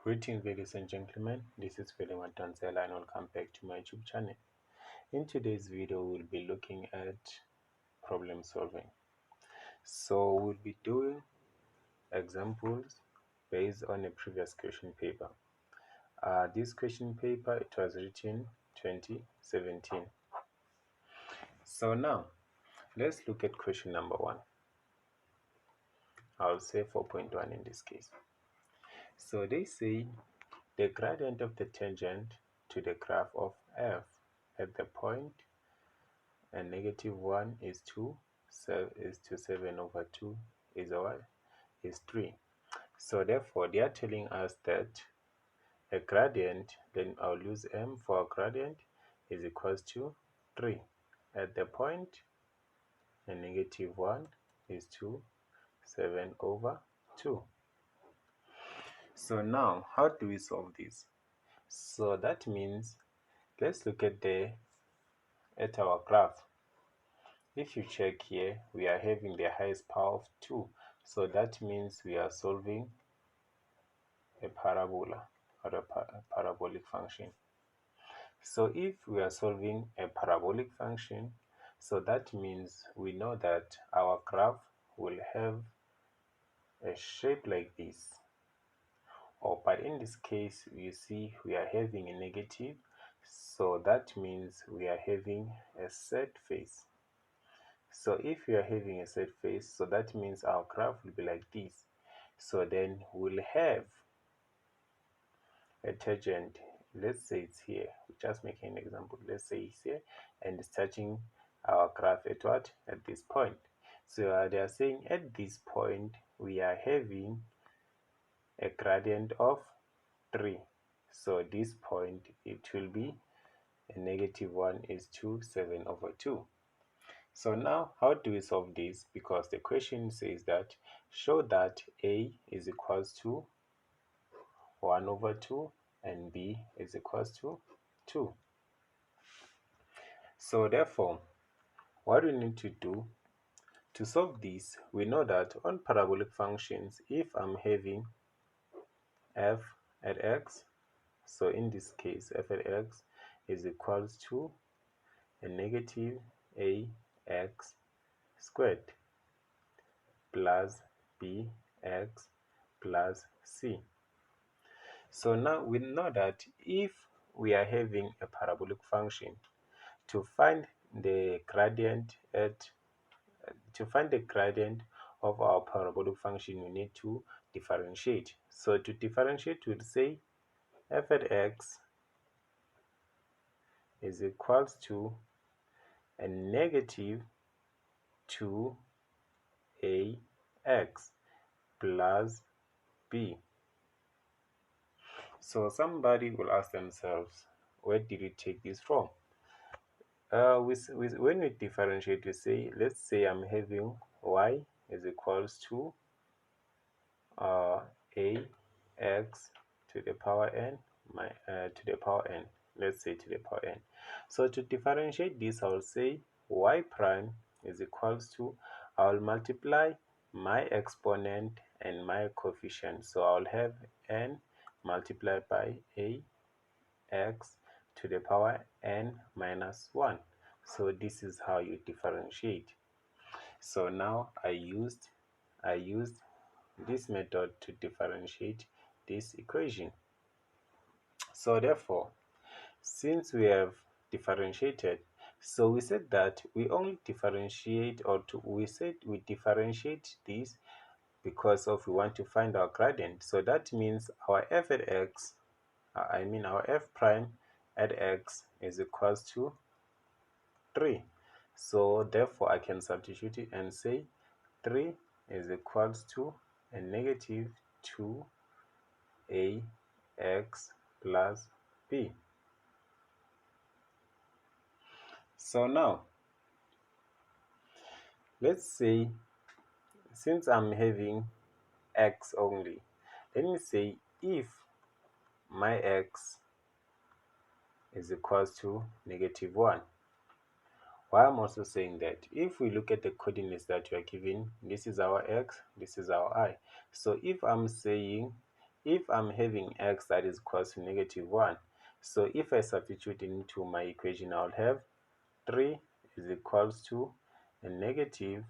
Greetings ladies and gentlemen, this is William Tanzela and welcome back to my YouTube channel. In today's video, we'll be looking at problem solving. So we'll be doing examples based on a previous question paper. This question paper, it was written 2017. So now, let's look at question number 1. I'll say 4.1 in this case. So they say the gradient of the tangent to the graph of f at the point and -1 is 2, so is to 7 over 2 is what? Is 3. So therefore they are telling us that a gradient, then I'll use m for a gradient, is equals to 3 at the point and -1 is 2, 7 over 2. So now how do we solve this? So that means let's look at our graph. If you check here, we are having the highest power of 2. So that means we are solving a parabola or a parabolic function. So if we are solving a parabolic function, so that means we know that our graph will have a shape like this. But in this case, you see we are having a negative. So that means we are having a set face. So if we are having a set face, so that means our graph will be like this. So then we'll have a tangent. Let's say it's here. We're just making an example. Let's say it's here and it's touching our graph at what? At this point. So they are saying at this point we are having a gradient of 3. So this point it will be a -1 is 2, 7 over 2. So now, how do we solve this? Because the question says that show that a is equals to 1 over 2 and b is equals to 2. So therefore, what we need to do to solve this, we know that on parabolic functions, if I'm having f at x, so in this case, f at x is equals to a negative ax squared plus bx plus c. So now we know that if we are having a parabolic function, to find the gradient of our parabolic function, we need to differentiate. So to differentiate, we'll say f at x is equals to a negative 2ax plus b. So somebody will ask themselves, where did we take this from? When we differentiate, we say, let's say I'm having y is equals to ax to the power n, let's say to the power n. So to differentiate this, I'll say y prime is equals to, I'll multiply my exponent and my coefficient. So I'll have n multiplied by ax to the power n minus 1. So this is how you differentiate. So now I used this method to differentiate this equation. So therefore, since we have differentiated, so we said that we only differentiate, we said we differentiate this because we want to find our gradient. So that means our f at x, our f prime at x is equals to 3. So therefore I can substitute it and say 3 is equals to a negative 2ax plus b. So now, let's say, since I'm having x only, let me say if my x is equals to -1. Why I'm also saying that, if we look at the coordinates that we are given, this is our x, this is our y. So if I'm saying if I'm having x that is equals to -1, so if I substitute into my equation, I'll have 3 is equals to a -2.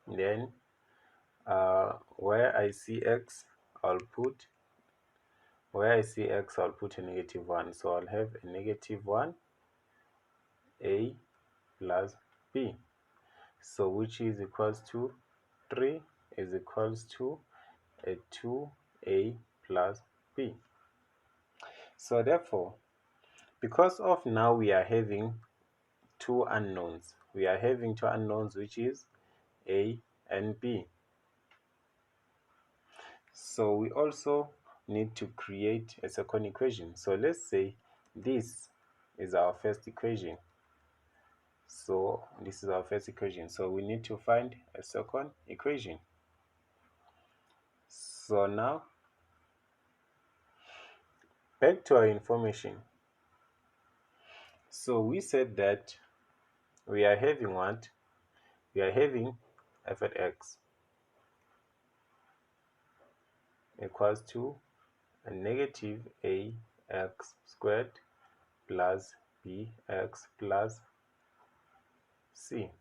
Then where I see x, I'll put a -1. So I'll have a -1 a plus b. So which is equals to 3 is equals to a 2a plus b. So therefore, because of now we are having two unknowns, which is a and b. So we also need to create a second equation. So let's say this is our first equation. So this is our first equation. So we need to find a second equation. So now back to our information. So we said that we are having what? We are having f at x equals to a -ax squared plus bx plus c.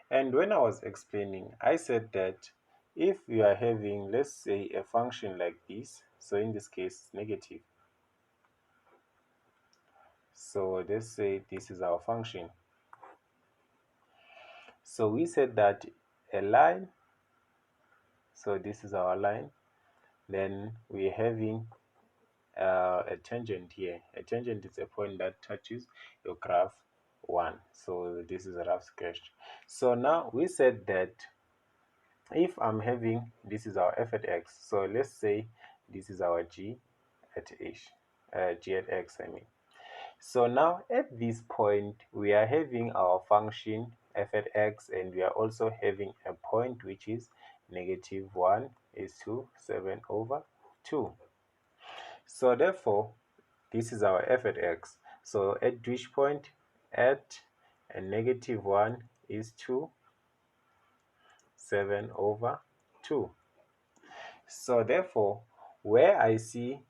And when I was explaining, I said that if we are having, let's say, a function like this, so in this case, it's negative. So let's say this is our function. So we said that a line, so this is our line, then we're having a tangent here. A tangent is a point that touches your graph 1. So this is a rough sketch. So now we said that if I'm having, this is our f at x, so let's say this is our g at x, I mean. So now at this point we are having our function f at x, and we are also having a point which is -1 is to 7/2. So therefore this is our f at x. So at which point? At a -1 is to 7/2. So therefore, where I see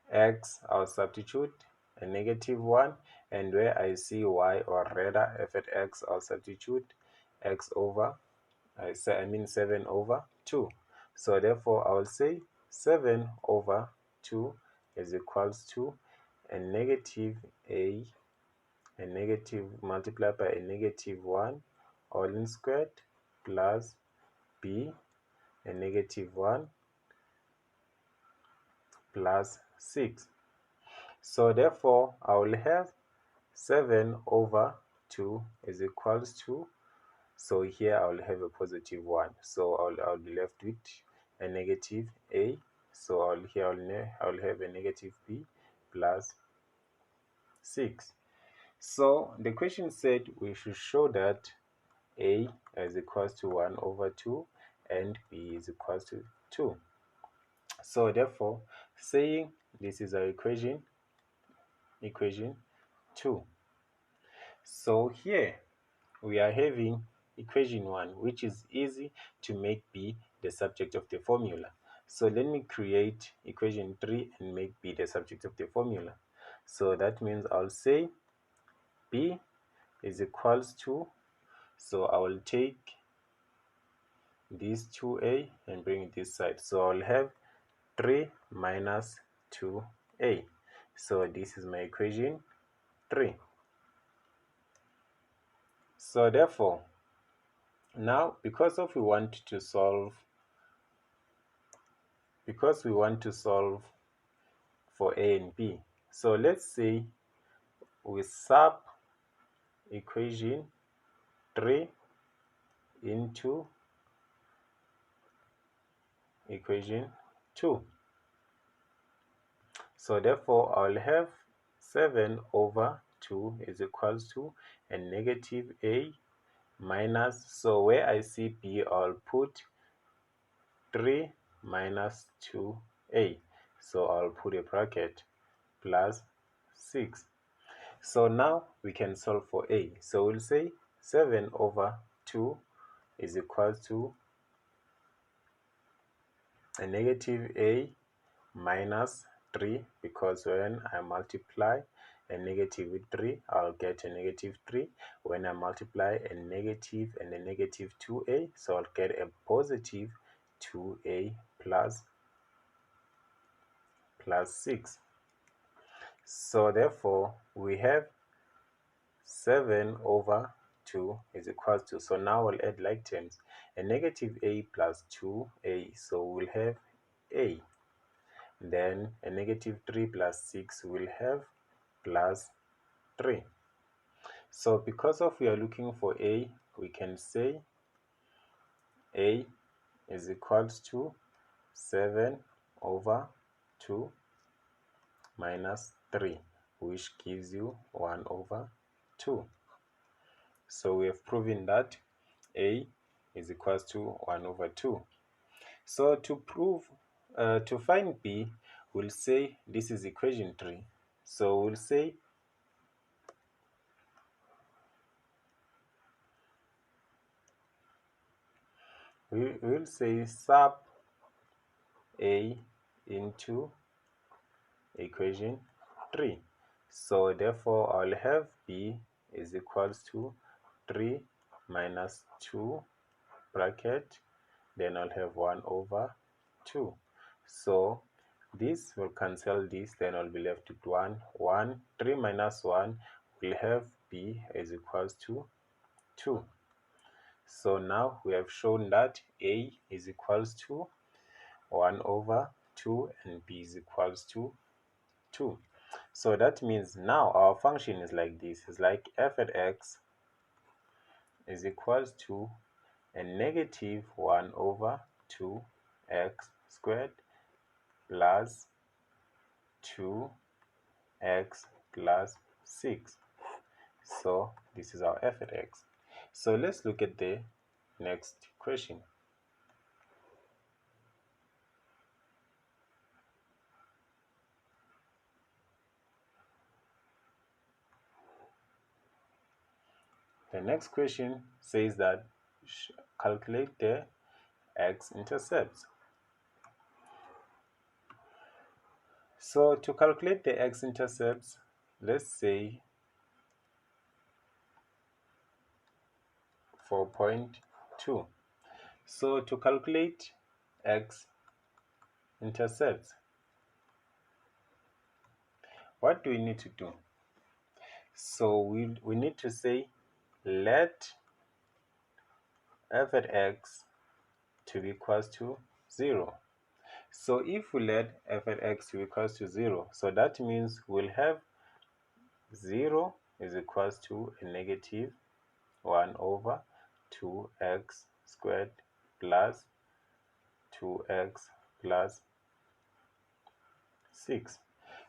x, I'll substitute a -1, and where I see y, or rather f at x, I'll substitute x over, I mean 7/2. So therefore, I will say 7/2 is equals to a negative multiplied by a -1 all in squared plus b a -1 plus 6. So therefore, I will have 7/2 is equals to, so here I will have a +1. So I'll be left with a -a. So I'll have a -b plus 6. So the question said we should show that a is equals to 1/2 and b is equals to 2. So therefore, saying this is our equation 2. So here we are having equation 1, which is easy to make b the subject of the formula. So let me create equation 3 and make b the subject of the formula. So that means I'll say b is equals to, so I will take this 2a and bring it this side. So I'll have 3 minus 2a. So this is my equation 3. So therefore, now because we want to solve for a and b, so let's say we sub equation 3 into equation 2. So therefore, I'll have 7/2 is equals to a -a minus, so where I see b, I'll put 3 minus 2a. So I'll put a bracket plus 6. So now we can solve for a. So we'll say 7/2 is equal to a negative a minus 3, because when I multiply a negative with 3, I'll get a negative 3. When I multiply a negative and a negative 2a, so I'll get a positive 2a plus 6. So therefore, we have 7 over 2 is equals to, so now we'll add like terms, a negative a plus 2a, so we'll have a. Then a negative 3 plus 6 will have plus 3. So because of we are looking for a, we can say a is equals to 7 over 2 minus 3, which gives you 1 over 2. So we have proven that a is equals to 1 over 2. So to find b, we'll say this is equation 3. So we'll say we'll say sub a into equation 3. So therefore I'll have b is equals to 3 minus 2 bracket, then I'll have 1 over 2. So this will cancel this, then I'll be left with 1. 3 minus 1 will have b is equals to 2. So now we have shown that a is equals to 1 over 2 and b is equals to 2. So that means now our function is like this. It's like f at x is equals to a negative 1 over 2x squared plus 2x plus 6. So this is our f at x. So let's look at the next question. The next question says that calculate the x-intercepts. So to calculate the x-intercepts, let's say for point 2. So to calculate x-intercepts, what do we need to do? So we need to say let f at x to be equals to 0. So if we let f at x to be equals to 0, so that means we'll have 0 is equals to a negative 1 over 2x squared plus 2x plus 6.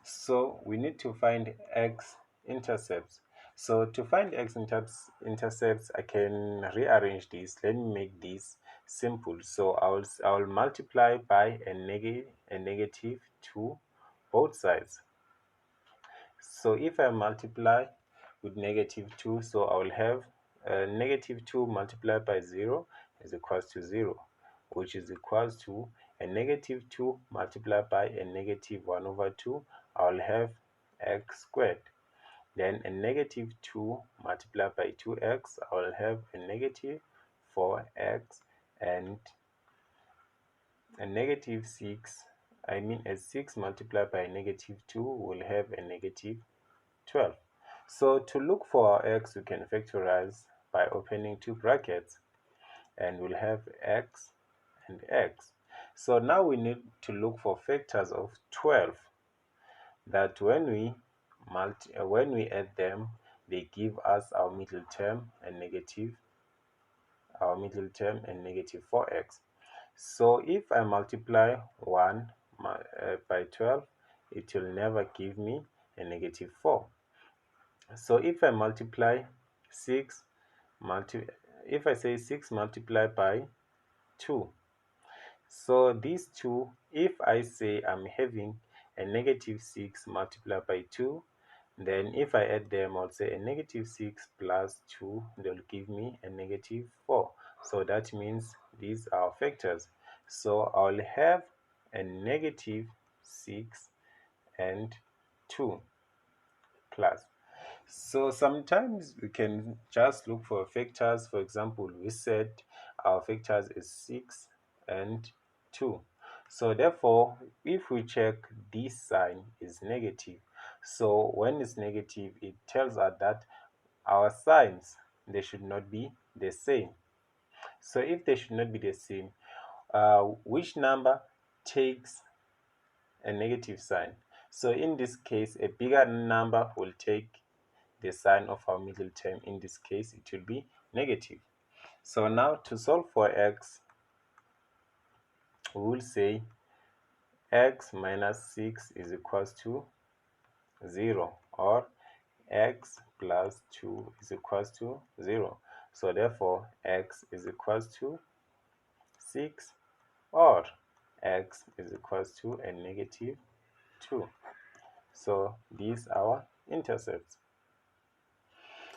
So we need to find x-intercepts. So to find x-intercepts, I can rearrange this. Let me make this simple. So I'll multiply by a negative 2 both sides. So if I multiply with negative 2, so I will have negative 2 multiplied by 0 is equals to 0, which is equals to a negative 2 multiplied by a negative 1 over 2. I will have x squared. Then a negative 2 multiplied by 2x, I will have a negative 4x, and a negative 6, a 6 multiplied by a negative 2 will have a negative 12. So to look for our x, we can factorize by opening two brackets, and we'll have x and x. So now we need to look for factors of 12 that when we add them, they give us our middle term and negative 4x. So if I multiply 1 by 12, it will never give me a negative 4. So if I multiply 6, if I say 6 multiplied by 2, so these two, if I say I'm having a negative 6 multiplied by 2, then if I add them, I'll say a negative 6 plus 2, they'll give me a negative 4. So that means these are factors. So I'll have a negative 6 and 2 plus. So sometimes we can just look for factors. For example, we said our factors is 6 and 2. So therefore, if we check, this sign is negative. So when it's negative, it tells us that our signs, they should not be the same. So if they should not be the same, which number takes a negative sign? So in this case, a bigger number will take the sign of our middle term. In this case, it will be negative. So now to solve for x, we will say x minus 6 is equals to 0, or x plus 2 is equals to 0. So therefore, x is equals to 6, or x is equals to a negative 2. So these are our intercepts.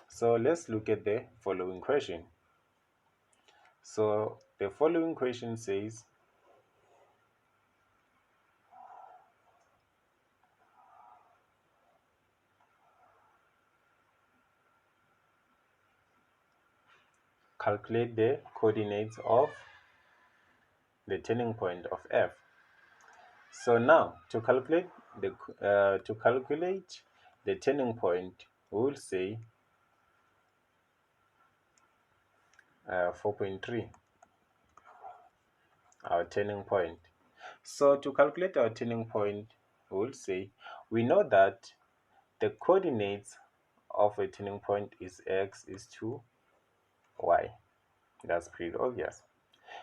So let's look at the following question. So the following question says, calculate the coordinates of the turning point of f. So now to calculate the turning point, we will say 4.3, our turning point. So to calculate our turning point, we will say we know that the coordinates of a turning point is x is to y. That's pretty obvious.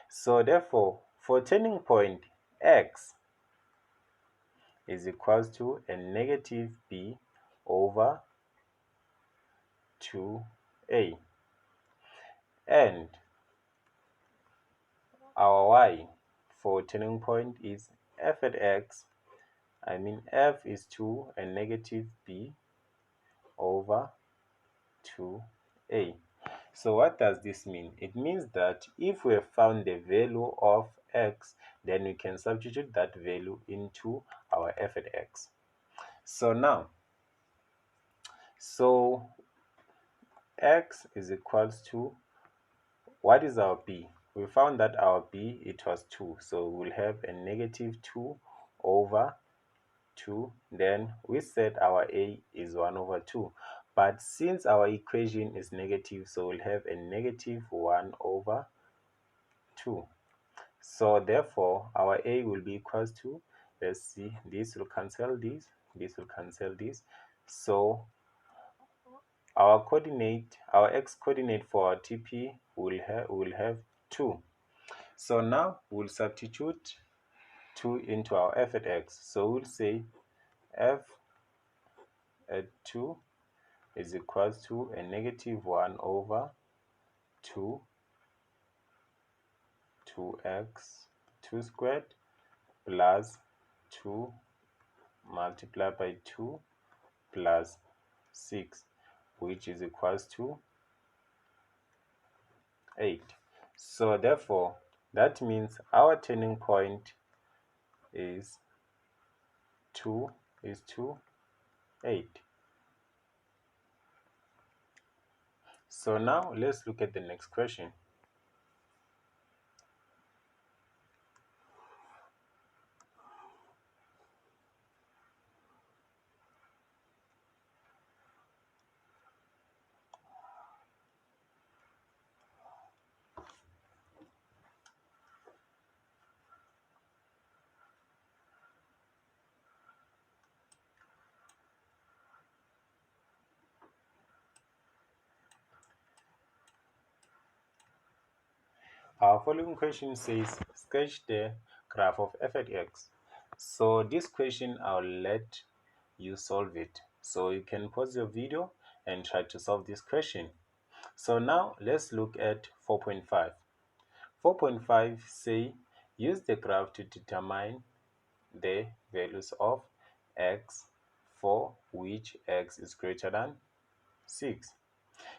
So therefore, for turning point, x is equals to a negative b over 2a, and our y for turning point is f at x. I mean f is 2 and negative b over 2a. So what does this mean? It means that if we have found the value of x, then we can substitute that value into our f at x. So now, so x is equals to, what is our b? We found that our b, it was 2. So we'll have a negative 2 over 2. Then we said our a is 1 over 2. But since our equation is negative, so we'll have a negative 1 over 2. So therefore, our a will be equals to, let's see, this will cancel this will cancel this. So our x coordinate for our TP will have 2. So now we'll substitute 2 into our f at x. So we'll say f at 2 is equals to a negative 1 over 2 2x 2 squared plus 2 multiplied by 2 plus 6, which is equals to 8. So therefore, that means our turning point is 2 to 8. So now let's look at the next question. Our following question says, sketch the graph of f at x. So this question, I'll let you solve it. So you can pause your video and try to solve this question. So now let's look at 4.5. 4.5 say, use the graph to determine the values of x for which x is greater than 6.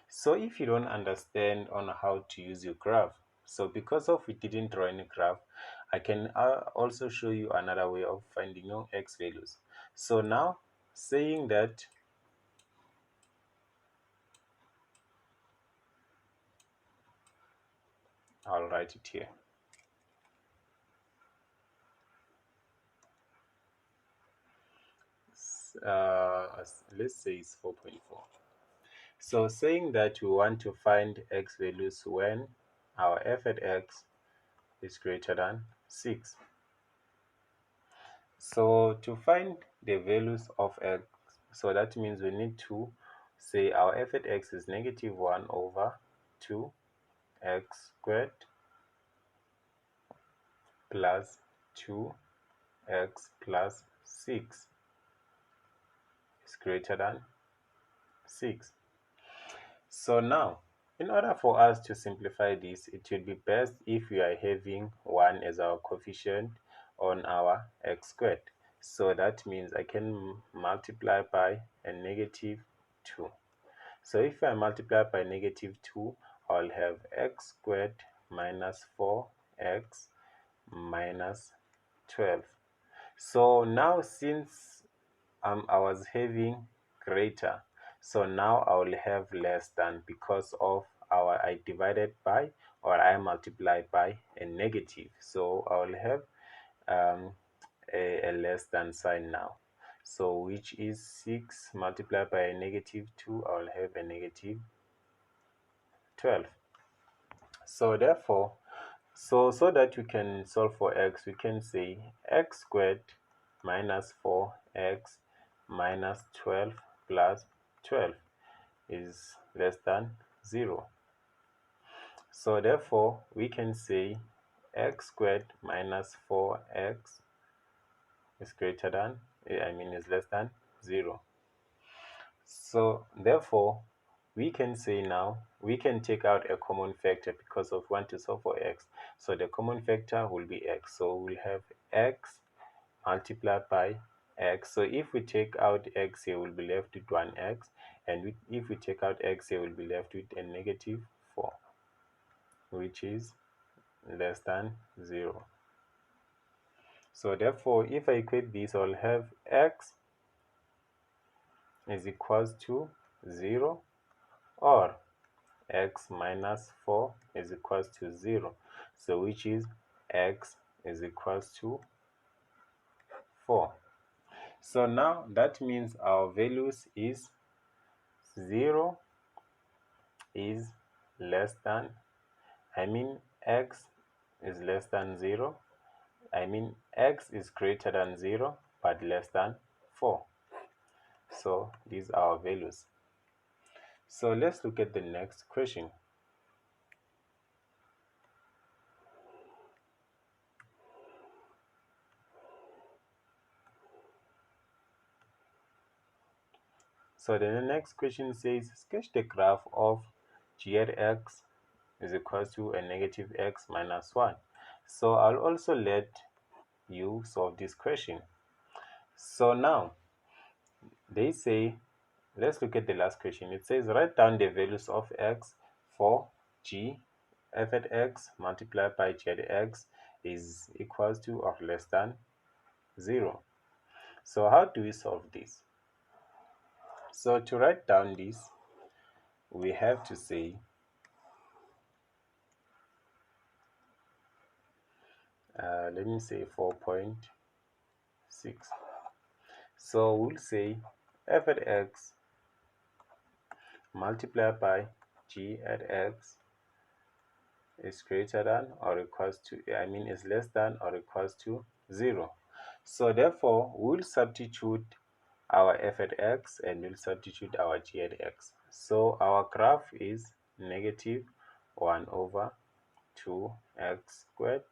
So if you don't understand on how to use your graph, So because of we didn't draw any graph, I can also show you another way of finding your x values. So now, saying that I'll write it here. Let's say it's 4.4. So saying that we want to find x values when our f at x is greater than 6. So to find the values of x, so that means we need to say our f at x is negative 1 over 2 x squared plus 2x plus 6 is greater than 6. So now, in order for us to simplify this, it would be best if we are having 1 as our coefficient on our x squared. So that means I can multiply by a negative 2. So if I multiply by negative 2, I'll have x squared minus 4x minus 12. So now, since I was having greater, so now I will have less than, because of I divided by, or I multiplied by a negative. So I will have a less than sign now. So which is 6 multiplied by a negative 2, I will have a negative 12. So therefore, so that we can solve for x, we can say x squared minus 4x minus 12 plus 12 is less than 0. So therefore, we can say x squared minus 4x is greater than, is less than 0. So therefore, we can say now, we can take out a common factor because of 1 to solve for x. So the common factor will be x. So we'll have x multiplied by x. So if we take out x here, we'll be left with 1x. And if we take out x here, we'll be left with a negative 4, which is less than 0. So therefore, if I equate this, I'll have x is equals to 0, or x minus 4 is equals to 0. So which is x is equals to 4. So now that means our values is 0 is less than, x is less than 0. X is greater than 0 but less than 4. So these are our values. So let's look at the next question. So the next question says, sketch the graph of g at x is equals to a negative x minus 1. So I'll also let you solve this question. So now, they say, let's look at the last question. It says, write down the values of x for g f at x multiplied by g at x is equals to or less than 0. So how do we solve this? So to write down this, we have to say let me say 4.6. So we'll say f at x multiplied by g at x is greater than or equals to, is less than or equals to 0. So therefore, we'll substitute our f at x and we'll substitute our g at x. So our graph is negative 1 over 2x squared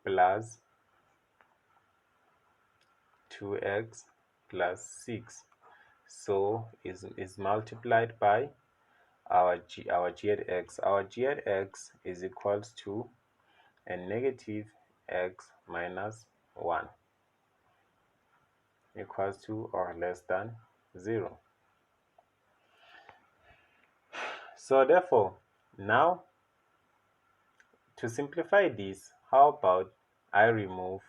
plus 2x plus 6. So is multiplied by our g at x. Our g at x is equals to a negative x minus 1 equals to or less than 0. So therefore, now to simplify this, how about I remove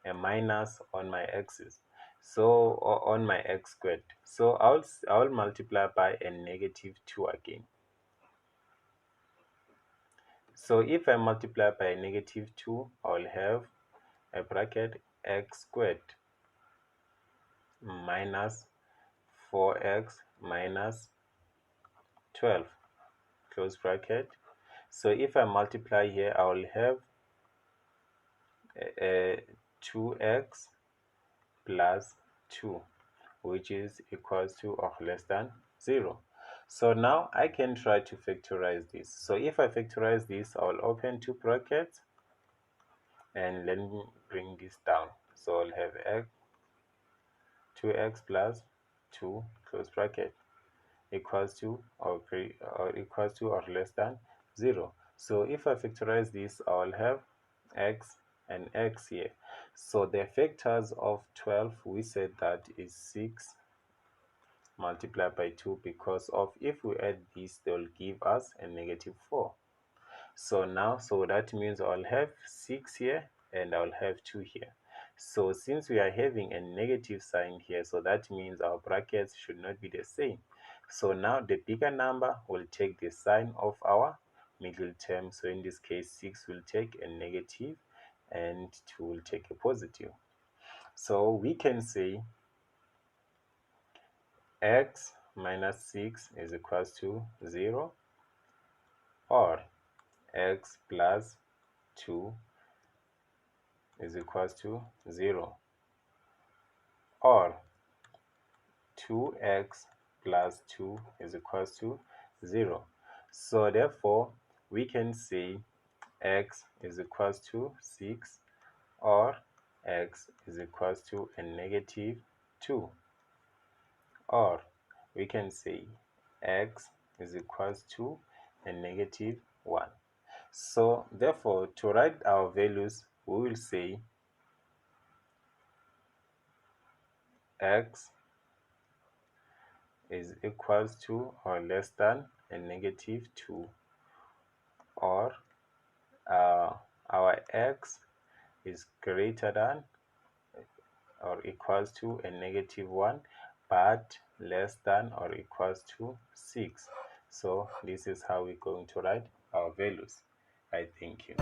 a minus on my x's, so or on my x squared, so I'll multiply by a negative 2 again. So if I multiply by a negative 2, I'll have a bracket x squared minus 4x minus 12, close bracket. So if I multiply here, I will have 2x plus 2, which is equals to or less than 0. So now I can try to factorize this. So if I factorize this, I will open two brackets and let me bring this down. So I'll have 2x plus 2, close bracket, equals to or less than 0. So if I factorize this, I'll have x and x here. So the factors of 12, we said that is 6 multiplied by 2, because of if we add this, they will give us a negative 4. So now, so that means I'll have 6 here and I'll have 2 here. So since we are having a negative sign here, so that means our brackets should not be the same. So now the bigger number will take the sign of our middle term. So in this case, 6 will take a negative and 2 will take a positive. So we can say x minus 6 is equals to 0, or x plus 2 is equals to 0, or 2x plus 2 is equals to 0. So therefore, we can say x is equals to 6, or x is equals to a negative 2, or we can say x is equals to a negative 1. So therefore, to write our values, we will say x is equals to or less than a negative 2, or our x is greater than or equals to a negative 1, but less than or equals to 6. So this is how we're going to write our values. I thank you.